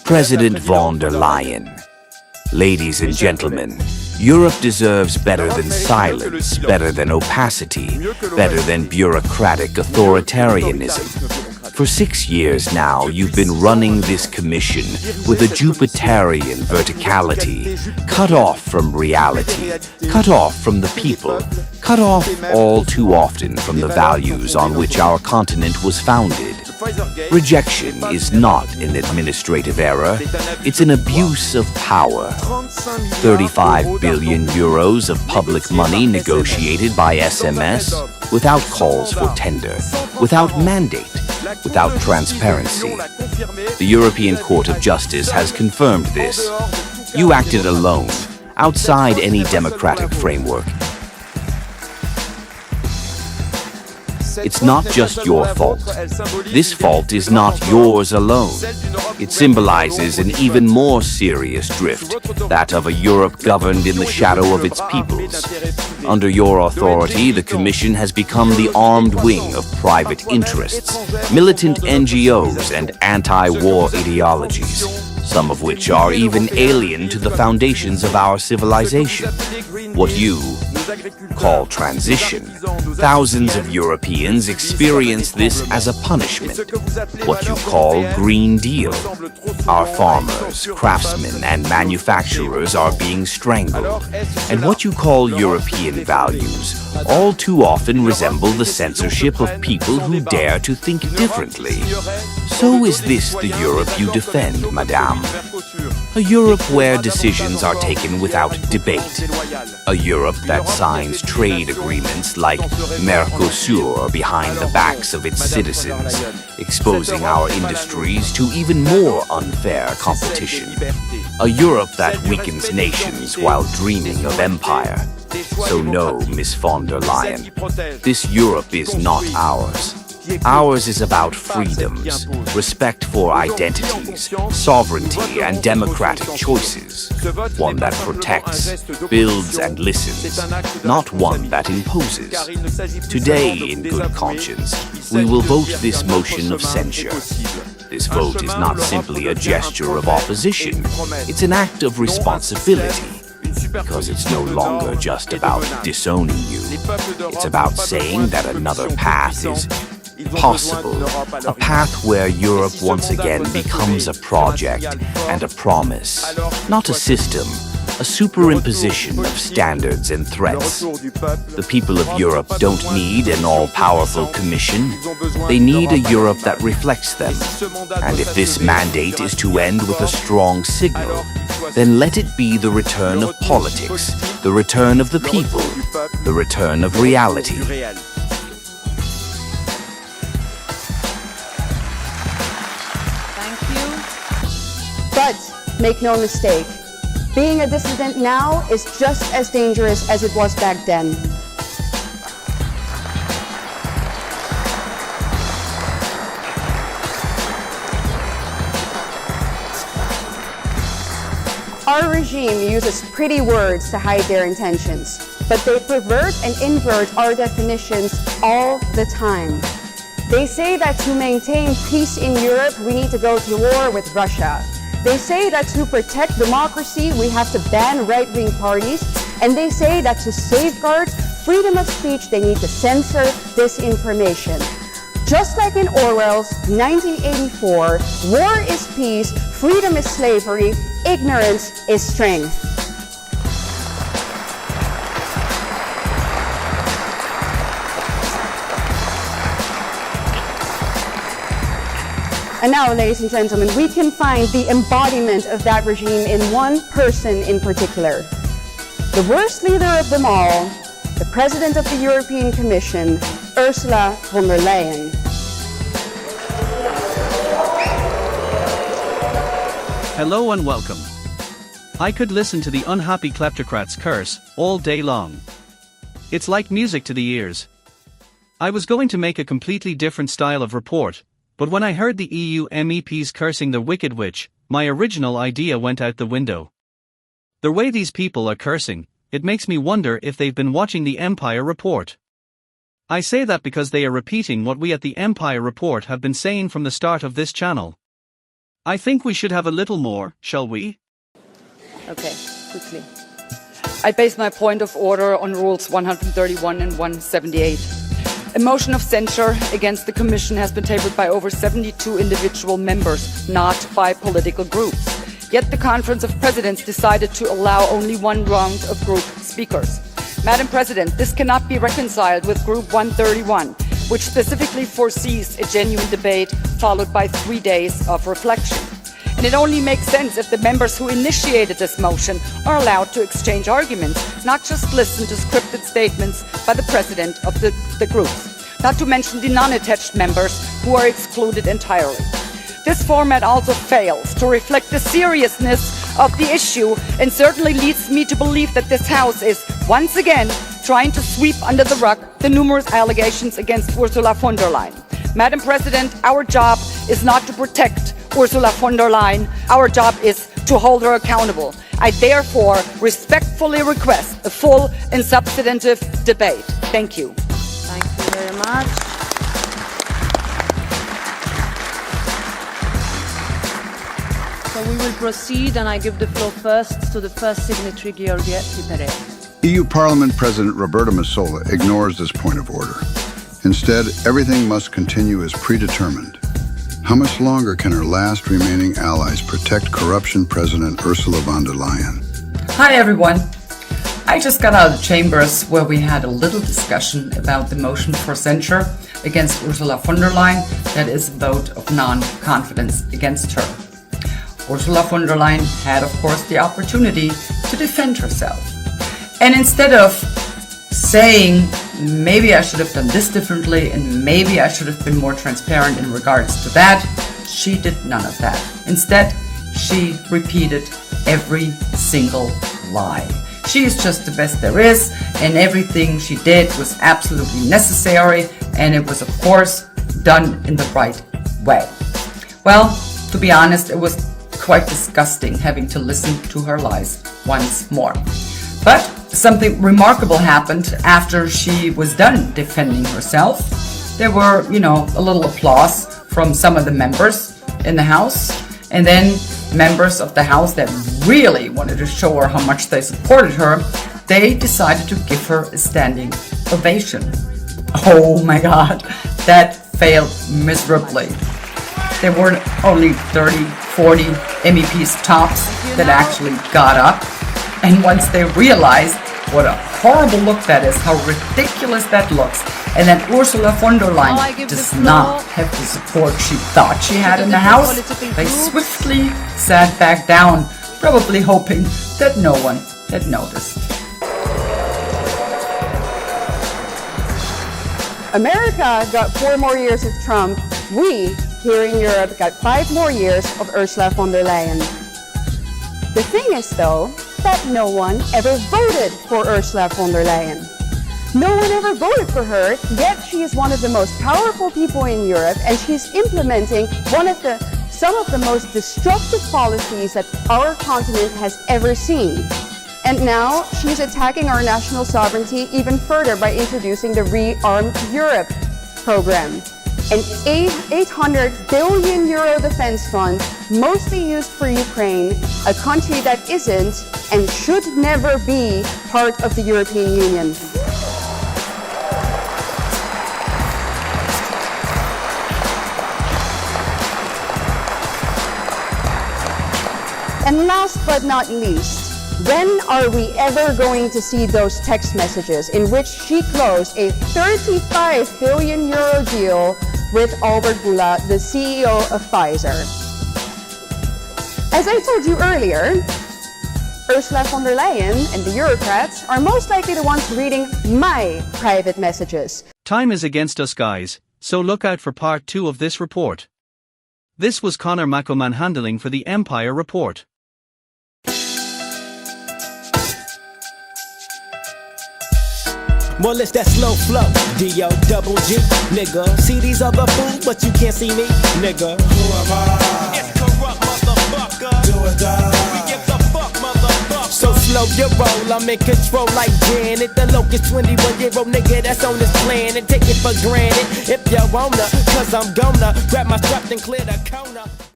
President von der Leyen. Ladies and gentlemen, Europe deserves better than silence, better than opacity, better than bureaucratic authoritarianism. For 6 years now, you've been running this commission with a Jupiterian verticality, cut off from reality, cut off from the people, cut off all too often from the values on which our continent was founded. Rejection is not an administrative error, it's an abuse of power. 35 billion euros of public money negotiated by SMS, without calls for tender, without mandate, without transparency. The European Court of Justice has confirmed this. You acted alone, outside any democratic framework. It's not just your fault. This fault is not yours alone. It symbolizes an even more serious drift, that of a Europe governed in the shadow of its peoples. Under your authority, the Commission has become the armed wing of private interests, militant NGOs, and anti-war ideologies, some of which are even alien to the foundations of our civilization. What you call transition, thousands of Europeans experience this as a punishment. What you call Green Deal, our farmers, craftsmen, and manufacturers are being strangled. And what you call European values all too often resemble the censorship of people who dare to think differently. So is this the Europe you defend, Madame? A Europe where decisions are taken without debate. A Europe that signs trade agreements like Mercosur behind the backs of its citizens, exposing our industries to even more unfair competition. A Europe that weakens nations while dreaming of empire. So no, Miss von der Leyen, this Europe is not ours. Ours is about freedoms, respect for identities, sovereignty, and democratic choices. One that protects, builds, and listens, not one that imposes. Today, in good conscience, we will vote this motion of censure. This vote is not simply a gesture of opposition, it's an act of responsibility. Because it's no longer just about disowning you. It's about saying that another path is possible, a path where Europe once again becomes a project and a promise, not a system, a superimposition of standards and threats. The people of Europe don't need an all-powerful commission. They need a Europe that reflects them. And if this mandate is to end with a strong signal, then let it be the return of politics, the return of the people, the return of reality. Thank you. But make no mistake, being a dissident now is just as dangerous as it was back then. Our regime uses pretty words to hide their intentions, but they pervert and invert our definitions all the time. They say that to maintain peace in Europe, we need to go to war with Russia. They say that to protect democracy, we have to ban right-wing parties. And they say that to safeguard freedom of speech, they need to censor disinformation. Just like in Orwell's 1984, war is peace, freedom is slavery, ignorance is strength. And now, ladies and gentlemen, we can find the embodiment of that regime in one person in particular. The worst leader of them all, the President of the European Commission, Ursula von der Leyen. Hello and welcome. I could listen to the Unhappy Kleptocrats curse all day long. It's like music to the ears. I was going to make a completely different style of report, but when I heard the EU MEPs cursing the wicked witch, my original idea went out the window. The way these people are cursing, it makes me wonder if they've been watching the Empire Report. I say that because they are repeating what we at the Empire Report have been saying from the start of this channel. I think we should have a little more, shall we? Okay, quickly. I base my point of order on rules 131 and 178. A motion of censure against the Commission has been tabled by over 72 individual members, not by political groups. Yet the Conference of Presidents decided to allow only one round of group speakers. Madam President, this cannot be reconciled with Group 131, which specifically foresees a genuine debate followed by 3 days of reflection. And it only makes sense if the members who initiated this motion are allowed to exchange arguments, not just listen to scripted statements by the president of the groups, not to mention the non-attached members who are excluded entirely. This format also fails to reflect the seriousness of the issue and certainly leads me to believe that this House is, once again, trying to sweep under the rug the numerous allegations against Ursula von der Leyen. Madam President, our job is not to protect Ursula von der Leyen. Our job is to hold her accountable. I therefore respectfully request a full and substantive debate. Thank you. Thank you very much. So we will proceed, and I give the floor first to the first signatory, Georgie Pipere. EU Parliament President Roberta Metsola ignores this point of order. Instead, everything must continue as predetermined. How much longer can our last remaining allies protect corruption President Ursula von der Leyen? Hi everyone. I just got out of chambers where we had a little discussion about the motion for censure against Ursula von der Leyen, that is a vote of non-confidence against her. Ursula von der Leyen had, of course, the opportunity to defend herself. And instead of saying, maybe I should have done this differently and maybe I should have been more transparent in regards to that, she did none of that. Instead, she repeated every single lie. She is just the best there is, and everything she did was absolutely necessary, and it was, of course, done in the right way. Well, to be honest, it was quite disgusting having to listen to her lies once more. But something remarkable happened after she was done defending herself. There were, a little applause from some of the members in the House, and then members of the House that really wanted to show her how much they supported her, they decided to give her a standing ovation. Oh my God, that failed miserably. There were only 30, 40 MEPs tops that actually got up. And once they realized what a horrible look that is, how ridiculous that looks, and that Ursula von der Leyen does not have the support she thought she had in the House, they swiftly sat back down, probably hoping that no one had noticed. America got 4 more years of Trump. We, here in Europe, got 5 more years of Ursula von der Leyen. The thing is, though, that no one ever voted for Ursula von der Leyen. No one ever voted for her, yet she is one of the most powerful people in Europe, and she's implementing some of the most destructive policies that our continent has ever seen. And now she's attacking our national sovereignty even further by introducing the Rearm Europe program, an 800 billion euro defense fund mostly used for Ukraine, a country that isn't and should never be part of the European Union. And last but not least, when are we ever going to see those text messages in which she closed a 35 billion euro deal with Albert Bourla, the CEO of Pfizer? As I told you earlier, Ursula von der Leyen and the Eurocrats are most likely the ones reading my private messages. Time is against us, guys, so look out for part 2 of this report. This was Connor Macoman handling for the Empire Report. Well, it's that slow flow, D-O-double-G, nigga. See these other fools, but you can't see me, nigga. Who am I? It's corrupt, motherfucker. Do or die. We give the fuck, motherfucker. So slow your roll, I'm in control like Janet. The locust 21-year-old nigga that's on this planet. Take it for granted if you wanna, cause I'm gonna grab my strap and clear the corner.